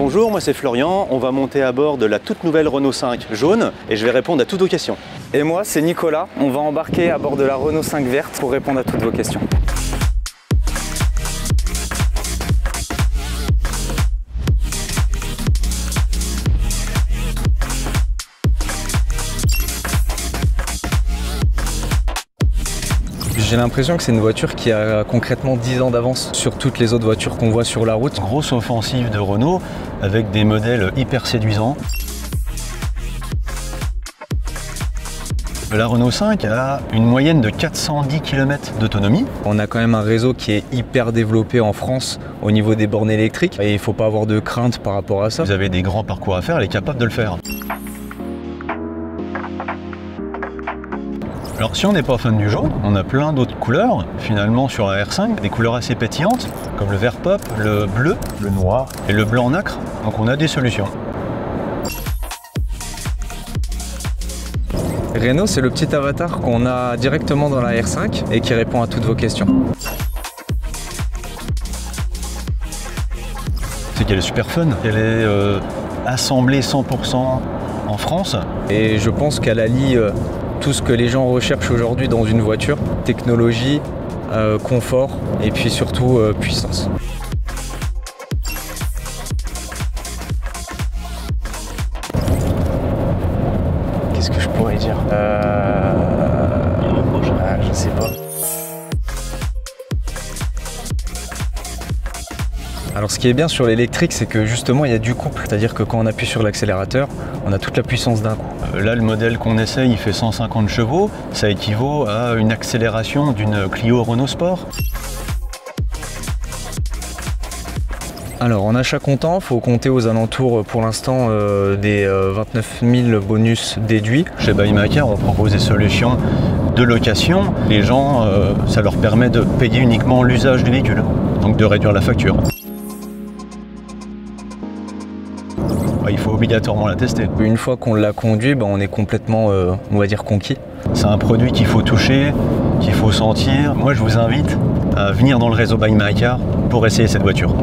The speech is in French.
Bonjour, moi c'est Florian, on va monter à bord de la toute nouvelle Renault 5 jaune et je vais répondre à toutes vos questions. Et moi c'est Nicolas, on va embarquer à bord de la Renault 5 verte pour répondre à toutes vos questions. J'ai l'impression que c'est une voiture qui a concrètement 10 ans d'avance sur toutes les autres voitures qu'on voit sur la route. Grosse offensive de Renault avec des modèles hyper séduisants. La Renault 5 a une moyenne de 410 km d'autonomie. On a quand même un réseau qui est hyper développé en France au niveau des bornes électriques et il ne faut pas avoir de crainte par rapport à ça. Vous avez des grands parcours à faire, elle est capable de le faire. Alors si on n'est pas fan du jaune, on a plein d'autres couleurs finalement sur la R5, des couleurs assez pétillantes comme le vert pop, le bleu, le noir et le blanc nacre, donc on a des solutions. Renault, c'est le petit avatar qu'on a directement dans la R5 et qui répond à toutes vos questions. C'est qu'elle est super fun, elle est assemblée 100% en France. Et je pense qu'elle allie tout ce que les gens recherchent aujourd'hui dans une voiture, technologie, confort et puis surtout puissance. Qu'est-ce que je pourrais dire je sais pas. Alors ce qui est bien sur l'électrique, c'est que justement il y a du couple, c'est-à-dire que quand on appuie sur l'accélérateur, on a toute la puissance d'un coup. Là le modèle qu'on essaye il fait 150 chevaux, ça équivaut à une accélération d'une Clio Renault Sport. Alors en achat comptant, il faut compter aux alentours pour l'instant des 29 000 bonus déduits. Chez Buymaker on propose des solutions de location. Les gens, ça leur permet de payer uniquement l'usage du véhicule, donc de réduire la facture. Il faut obligatoirement la tester. Une fois qu'on l'a conduit, on est complètement, on va dire, conquis. C'est un produit qu'il faut toucher, qu'il faut sentir. Moi je vous invite à venir dans le réseau Buymaker pour essayer cette voiture.